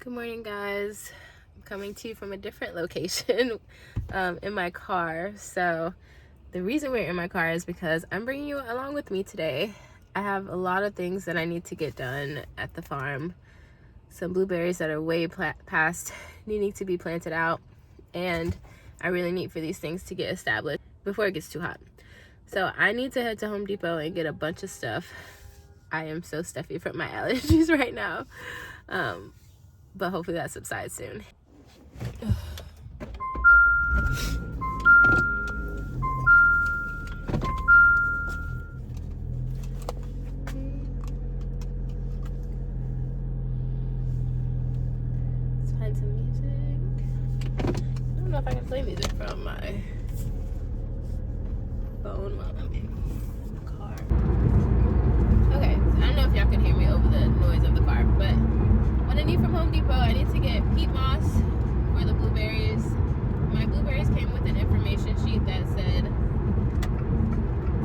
Good morning, guys. I'm coming to you from a different location in my car. So the reason we're in my car is because I'm bringing you along with me today. I have a lot of things that I need to get done at the farm. Some blueberries that are way past needing to be planted out, and I really need for these things to get established before it gets too hot. So I need to head to Home Depot and get a bunch of stuff. I am so stuffy from my allergies right now. But hopefully that subsides soon. Let's find some music. I don't know if I can play music from my phone while I'm in the car. Okay, so I don't know if y'all can hear me over the noise of the car, but what I need from Home Depot, I need to get peat moss for the blueberries. My blueberries came with an information sheet that said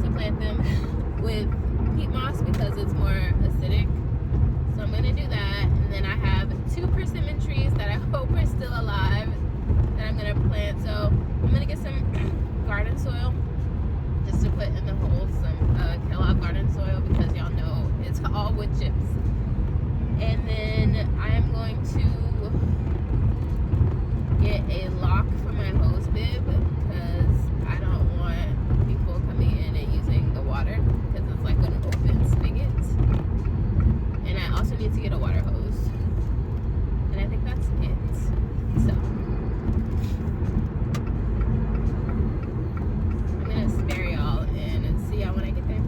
to plant them with peat moss because it's more acidic. So I'm gonna do that, and then I have 2 persimmon trees that I hope are still alive that I'm gonna plant. So I'm gonna get some garden soil just to put in the holes, some Kellogg garden soil, because y'all know it's all wood chips. And then I am going to get a lock for my hose bib because I don't want people coming in and using the water because it's like an open spigot. And I also need to get a water hose. And I think that's it. So I'm gonna spare y'all and see y'all when I get there.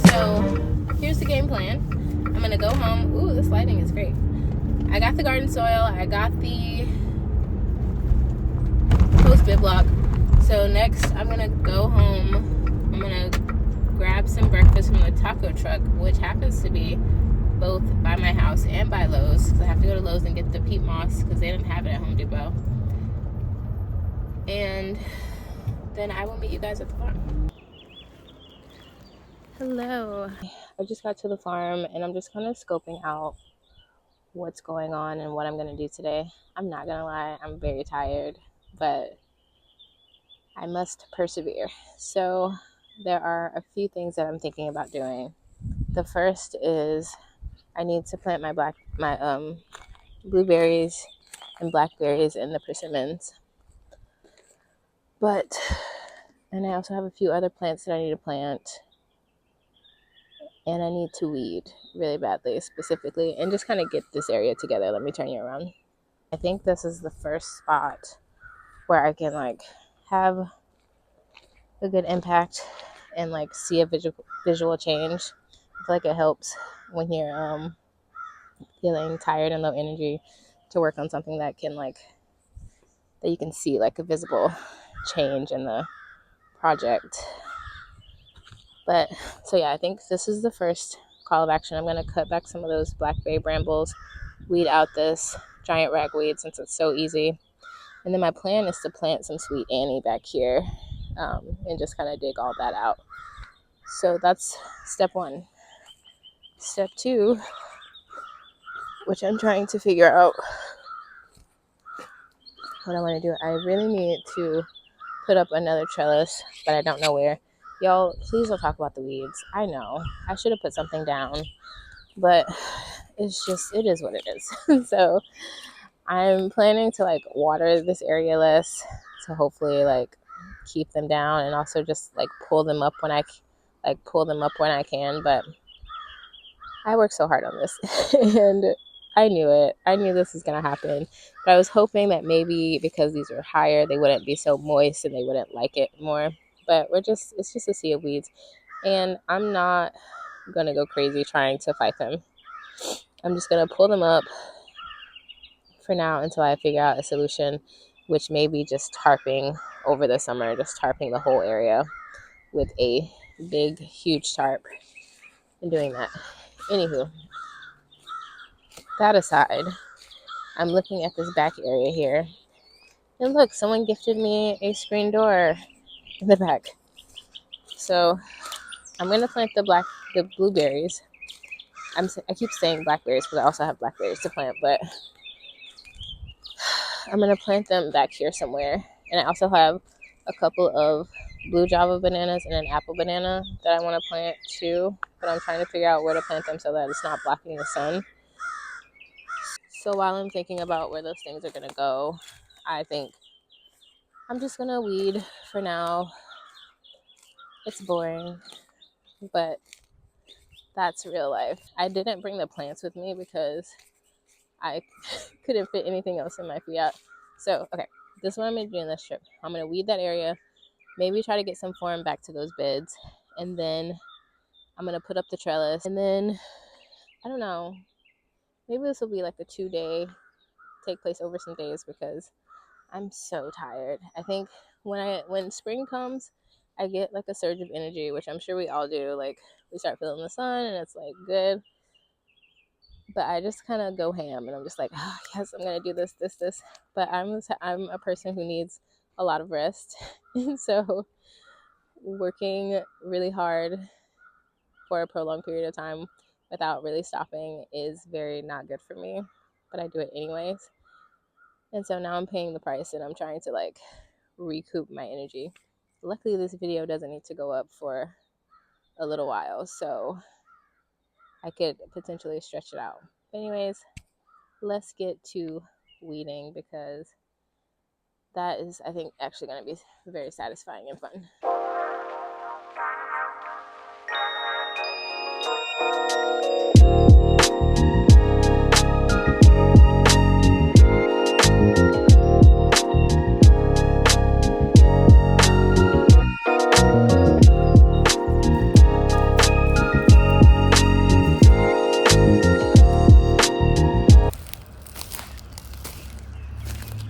So here's the game plan. I'm gonna go home. Ooh, this lighting is great. I got the garden soil. I got the post bib block. So next I'm gonna go home. I'm gonna grab some breakfast from the taco truck, which happens to be both by my house and by Lowe's, because I have to go to Lowe's and get the peat moss because they didn't have it at Home Depot. And then I will meet you guys at the farm. Hello. I just got to the farm and I'm just kind of scoping out what's going on and what I'm going to do today. I'm not going to lie, I'm very tired, but I must persevere. So there are a few things that I'm thinking about doing. The first is I need to plant my blueberries and blackberries and the persimmons. And I also have a few other plants that I need to plant. And I need to weed really badly, specifically, and just kind of get this area together. Let me turn you around. I think this is the first spot where I can like have a good impact and like see a visual change. I feel like it helps when you're feeling tired and low energy to work on something that you can see like a visible change in the project. But so yeah, I think this is the first call of action. I'm going to cut back some of those blackberry brambles, weed out this giant ragweed since it's so easy. And then my plan is to plant some sweet Annie back here and just kind of dig all that out. So that's step 1. Step 2, which I'm trying to figure out what I want to do. I really need to put up another trellis, but I don't know where. Y'all, please don't talk about the weeds. I know I should have put something down, but it is what it is. So I'm planning to like water this area less to hopefully like keep them down, and also just like pull them up when I can. But I worked so hard on this and I knew it. I knew this was going to happen. But I was hoping that maybe because these were higher, they wouldn't be so moist and they wouldn't like it more. But it's just a sea of weeds. And I'm not gonna go crazy trying to fight them. I'm just gonna pull them up for now until I figure out a solution, which may be just tarping over the summer, just tarping the whole area with a big, huge tarp and doing that. Anywho, that aside, I'm looking at this back area here. And look, someone gifted me a screen door in the back. So I'm gonna plant the blueberries. I keep saying blackberries because I also have blackberries to plant, but I'm gonna plant them back here somewhere. And I also have a couple of blue Java bananas and an apple banana that I want to plant too. But I'm trying to figure out where to plant them so that it's not blocking the sun. So while I'm thinking about where those things are gonna go, I think I'm just gonna weed for now. It's boring, but that's real life. I didn't bring the plants with me because I couldn't fit anything else in my Fiat. So, okay, this is what I'm going to do in this trip. I'm going to weed that area, maybe try to get some form back to those beds, and then I'm going to put up the trellis. And then, I don't know, maybe this will be like a 2-day, take place over some days because I'm so tired. I think when spring comes, I get like a surge of energy, which I'm sure we all do. Like, we start feeling the sun and it's like good. But I just kind of go ham and I'm just like, oh, yes, I'm going to do this. But I'm a person who needs a lot of rest. And so working really hard for a prolonged period of time without really stopping is very not good for me. But I do it anyways. And so now I'm paying the price and I'm trying to like recoup my energy. Luckily, this video doesn't need to go up for a little while. So I could potentially stretch it out. But anyways, let's get to weeding because that is, I think, actually going to be very satisfying and fun.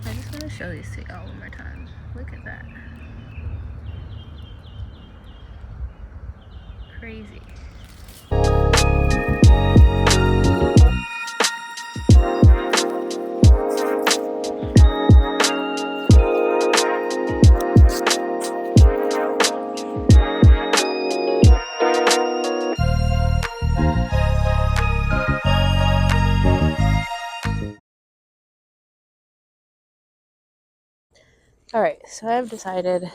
I just want to show these to y'all one more time. Look at that. Crazy. All right, so I've decided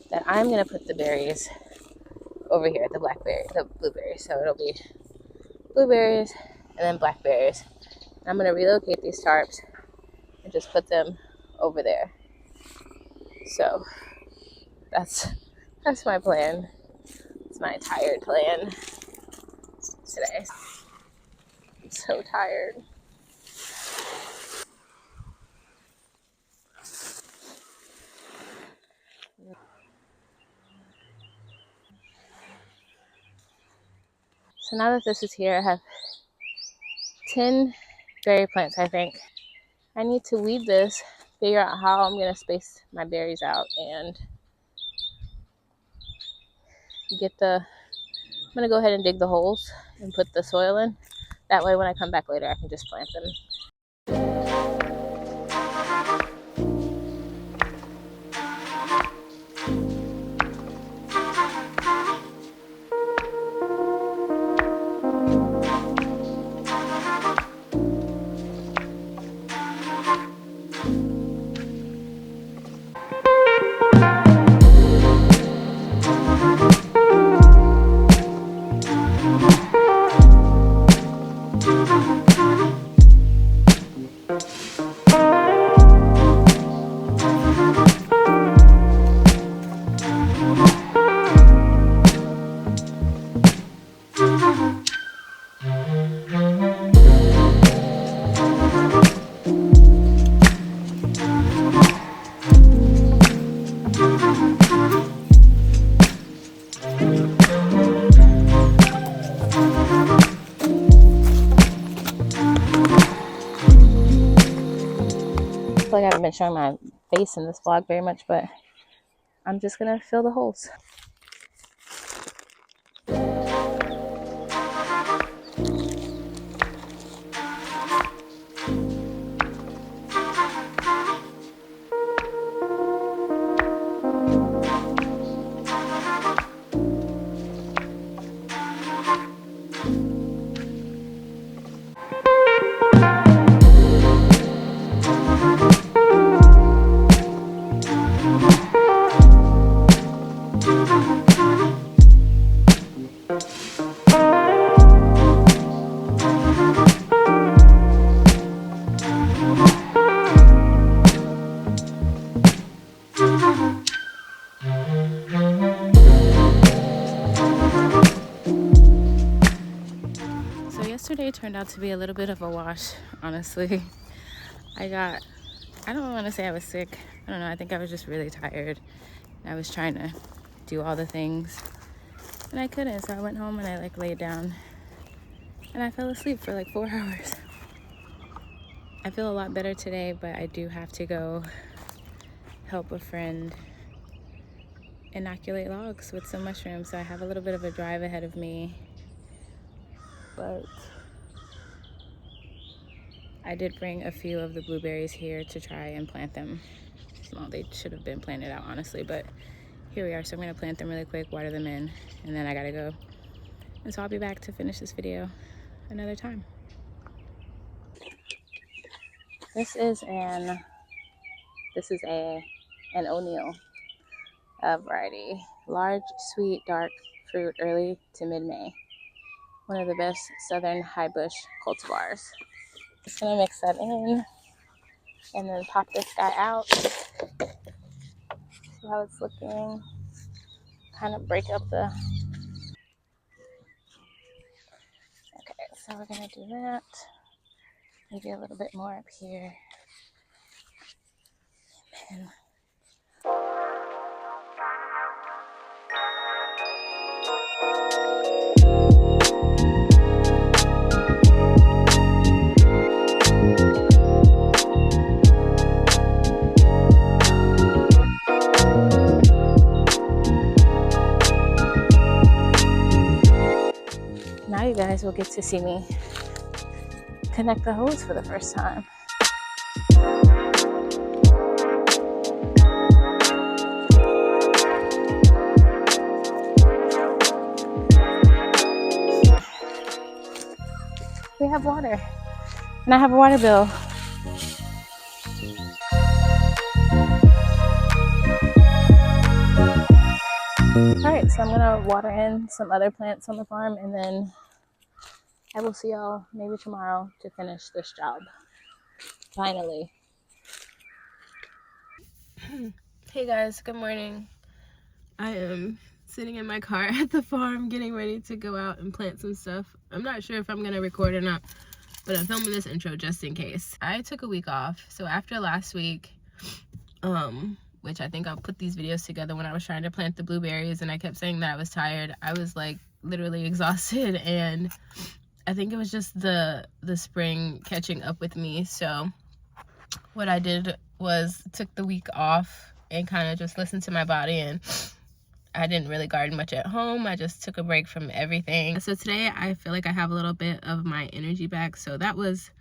that I'm going to put the berries over here, the blueberries. So it'll be blueberries and then blackberries. I'm going to relocate these tarps and just put them over there. So that's my plan. It's my tired plan today. I'm so tired. So now that this is here, I have 10 berry plants, I think. I need to weed this, figure out how I'm going to space my berries out, and I'm going to go ahead and dig the holes and put the soil in. That way when I come back later, I can just plant them. haven't been showing my face in this vlog very much, but I'm just gonna fill the holes. So yesterday turned out to be a little bit of a wash, honestly. I don't want to say I was sick. I don't know. I think I was just really tired. I was trying to do all the things and I couldn't. So I went home and I like laid down and I fell asleep for like 4 hours. I feel a lot better today, but I do have to go help a friend inoculate logs with some mushrooms. So I have a little bit of a drive ahead of me, but I did bring a few of the blueberries here to try and plant them. Well, they should have been planted out, honestly, but here we are. So I'm gonna plant them really quick, water them in, and then I gotta go. And so I'll be back to finish this video another time. This is an O'Neill variety. Large, sweet, dark fruit, early to mid-May. One of the best southern high bush cultivars. Just gonna mix that in and then pop this guy out. See how it's looking. Kind of break up the... Okay, so we're gonna do that. Maybe a little bit more up here. And now you guys will get to see me connect the hose for the first time. We have water, and I have a water bill. All right, so I'm gonna water in some other plants on the farm, and then I will see y'all maybe tomorrow to finish this job. Finally. Hey guys, good morning. I am sitting in my car at the farm getting ready to go out and plant some stuff. I'm not sure if I'm gonna record or not, but I'm filming this intro just in case. I took a week off, so after last week, which I think I'll put these videos together when I was trying to plant the blueberries and I kept saying that I was tired. I was like literally exhausted, and I think it was just the spring catching up with me. So what I did was took the week off and kind of just listened to my body, and I didn't really garden much at home. I just took a break from everything. So today I feel like I have a little bit of my energy back. So that was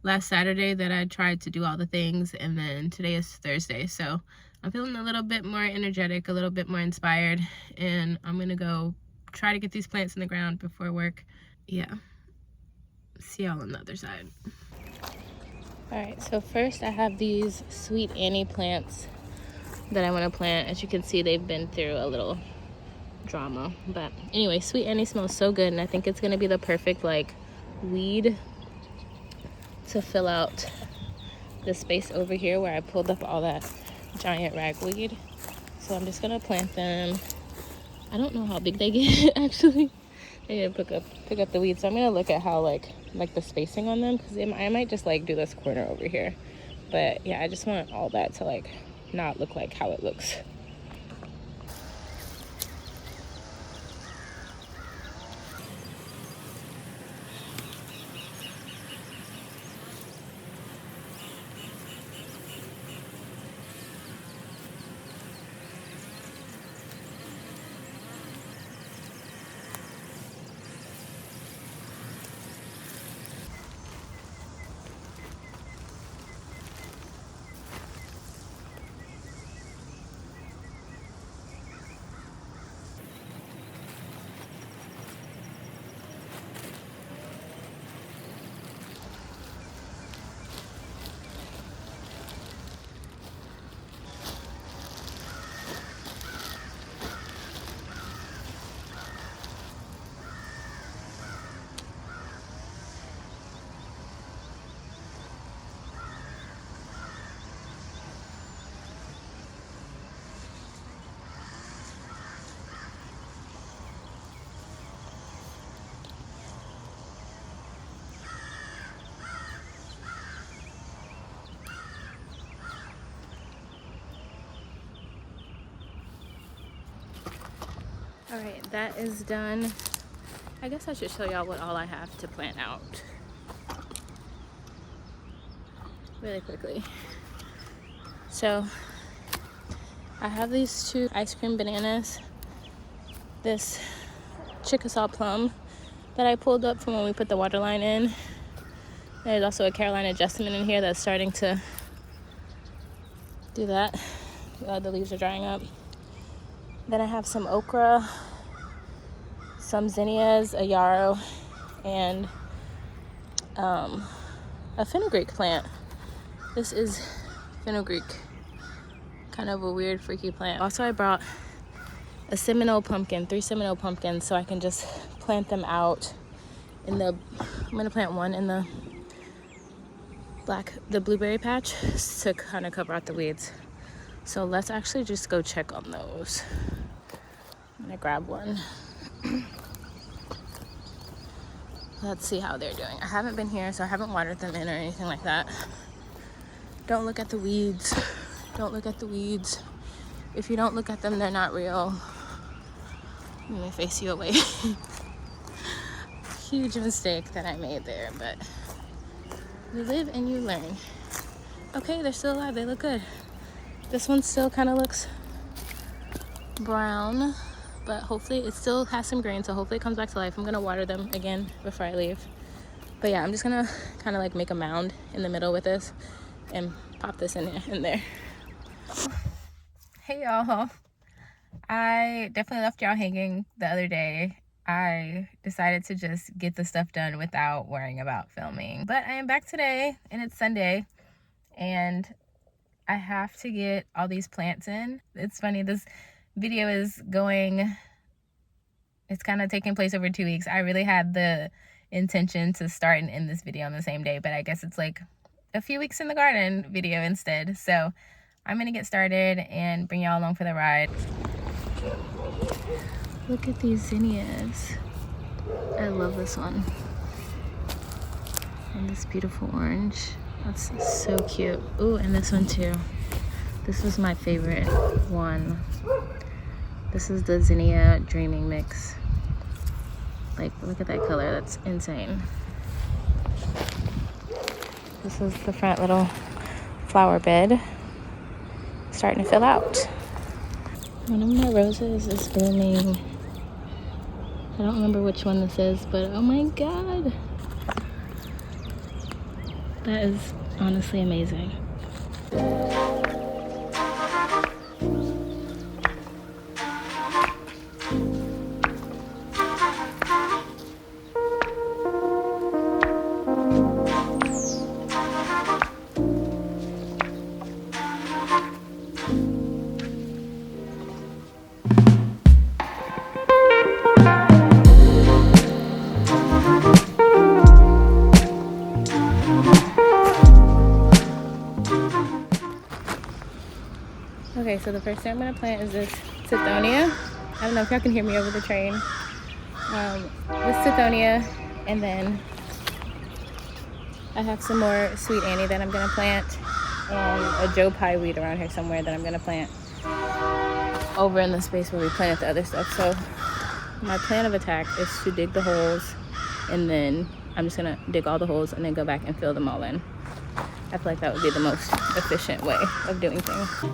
last Saturday that I tried to do all the things, and then today is Thursday. So I'm feeling a little bit more energetic, a little bit more inspired, and I'm gonna go try to get these plants in the ground before work. Yeah, see y'all on the other side. All right, so first I have these Sweet Annie plants that I want to plant. As you can see, they've been through a little drama, but anyway, Sweet Annie smells so good, and I think it's gonna be the perfect like weed to fill out the space over here where I pulled up all that giant ragweed. So I'm just gonna plant them. I don't know how big they get actually. I need to pick up the weeds. So I'm gonna look at how like the spacing on them, because I might just like do this corner over here. But yeah, I just want all that to like not look like how it looks. All right, that is done. I guess I should show y'all what all I have to plant out really quickly. So I have these 2 ice cream bananas, this Chickasaw plum that I pulled up from when we put the water line in. There's also a Carolina Jessamine in here that's starting to do that. The leaves are drying up. Then I have some okra, some zinnias, a yarrow, and a fenugreek plant. This is fenugreek, kind of a weird, freaky plant. Also, I brought a Seminole pumpkin, 3 Seminole pumpkins, so I can just plant them out in the, I'm gonna plant one in the blueberry patch to kind of cover out the weeds. So let's actually just go check on those. I'm gonna grab one. Let's see how they're doing. I haven't been here, so I haven't watered them in or anything like that. Don't look at the weeds. Don't look at the weeds. If you don't look at them, they're not real. Let me face you away. Huge mistake that I made there, but you live and you learn. Okay, they're still alive. They look good. This one still kind of looks brown, but hopefully it still has some green, so hopefully it comes back to life. I'm gonna water them again before I leave. But yeah, I'm just gonna kind of like make a mound in the middle with this and pop this in there. Hey y'all, I definitely left y'all hanging the other day. I decided to just get the stuff done without worrying about filming. But I am back today and it's Sunday and I have to get all these plants in. It's funny, this video is going, it's kind of taking place over 2 weeks. I really had the intention to start and end this video on the same day, but I guess it's like a few weeks in the garden video instead. So I'm gonna get started and bring y'all along for the ride. Look at these zinnias. I love this one. And this beautiful orange. That's so cute. Ooh, and this one too. This was my favorite one. This is the zinnia dreaming mix. Like, look at that color, that's insane. This is the front little flower bed. Starting to fill out. One of my roses is blooming. I don't remember which one this is, but oh my god. That is honestly amazing. Okay, so the first thing I'm gonna plant is this Tithonia. I don't know if y'all can hear me over the train. This Tithonia, and then I have some more Sweet Annie that I'm gonna plant, and a Joe Pye weed around here somewhere that I'm gonna plant over in the space where we planted the other stuff. So my plan of attack is to dig the holes, and then I'm just gonna dig all the holes and then go back and fill them all in. I feel like that would be the most efficient way of doing things.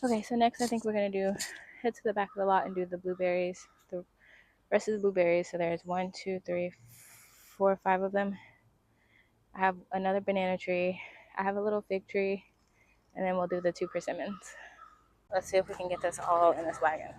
Okay, so next I think we're gonna head to the back of the lot and do the blueberries, the rest of the blueberries. So there's 1, 2, 3, 4, 5 of them. I have another banana tree. I have a little fig tree, and then we'll do the 2 persimmons. Let's see if we can get this all in this wagon.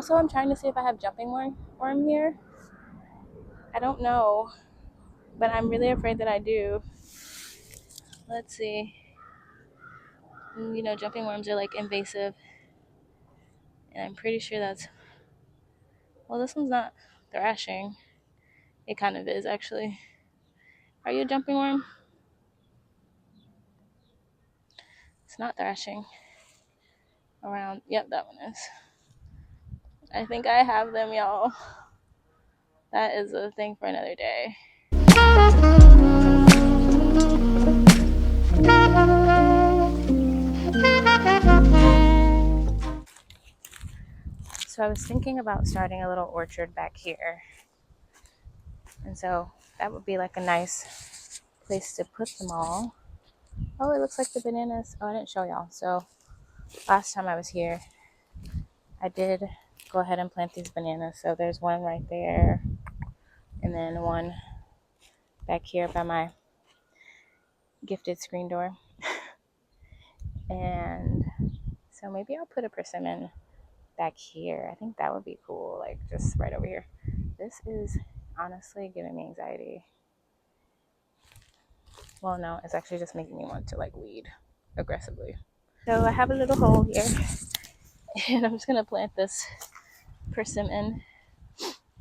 Also, I'm trying to see if I have jumping worm here. I don't know, but I'm really afraid that I do. Let's see. You know, jumping worms are like invasive, and I'm pretty sure that's, well, this one's not thrashing. It kind of is, actually. Are you a jumping worm? It's not thrashing around. Yep, that one is. I think I have them, y'all. That is a thing for another day. So I was thinking about starting a little orchard back here. And so that would be like a nice place to put them all. Oh, it looks like the bananas. Oh, I didn't show y'all. So last time I was here, I did go ahead and plant these bananas. So there's one right there, and then one back here by my gifted screen door. And so maybe I'll put a persimmon back here. I think that would be cool, like just right over here. This is honestly giving me anxiety. Well, no, it's actually just making me want to like weed aggressively. So I have a little hole here, and I'm just gonna plant this persimmon.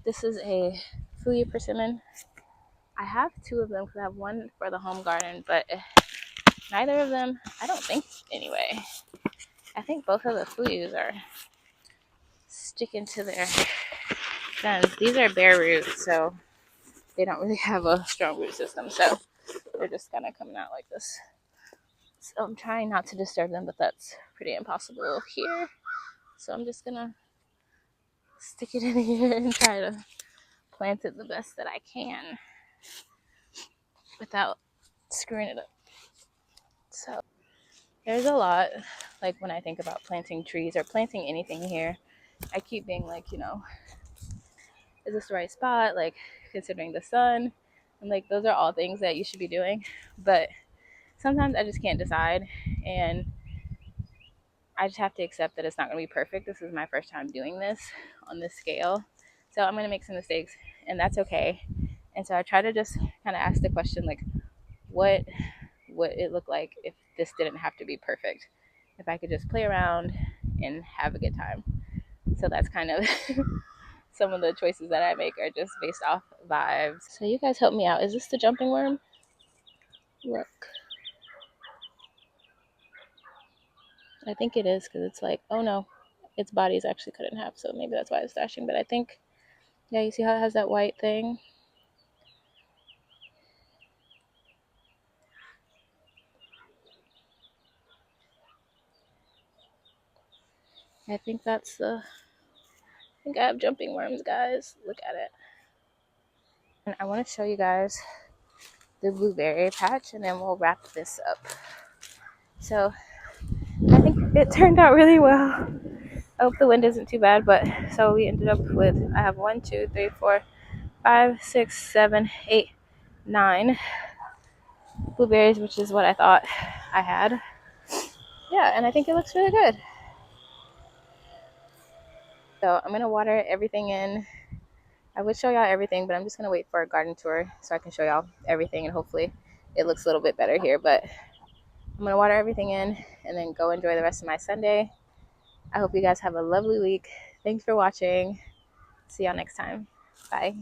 This is a Fuyu persimmon. I have two of them because I have one for the home garden, but neither of them, I don't think anyway. I think both of the Fuyus are sticking to their stems. These are bare roots, so they don't really have a strong root system, so they're just kind of coming out like this. So I'm trying not to disturb them, but that's pretty impossible here. So I'm just gonna stick it in here and try to plant it the best that I can without screwing it up. So there's a lot, like when I think about planting trees or planting anything here, I keep being like, you know, is this the right spot? Like considering the sun, and like those are all things that you should be doing, but sometimes I just can't decide, and I just have to accept that it's not going to be perfect. This is my first time doing this on this scale, so I'm going to make some mistakes, and that's okay. And so I try to just kind of ask the question, like, what would it look like if this didn't have to be perfect? If I could just play around and have a good time. So that's kind of some of the choices that I make are just based off vibes. So you guys help me out. Is this the jumping worm? Look. I think it is because it's like, oh no, its body is actually cut in half, so maybe that's why it's thrashing. But I think, yeah, you see how it has that white thing? I think that's the, I think I have jumping worms, guys. Look at it. And I want to show you guys the blueberry patch, and then we'll wrap this up. So I think it turned out really well. I hope the wind isn't too bad, but so we ended up with, I have 1, 2, 3, 4, 5, 6, 7, 8, 9 blueberries, which is what I thought I had. Yeah, and I think it looks really good. So I'm gonna water everything in. I would show y'all everything, but I'm just gonna wait for a garden tour so I can show y'all everything, and hopefully it looks a little bit better here. But I'm gonna water everything in and then go enjoy the rest of my Sunday. I hope you guys have a lovely week. Thanks for watching. See y'all next time. Bye.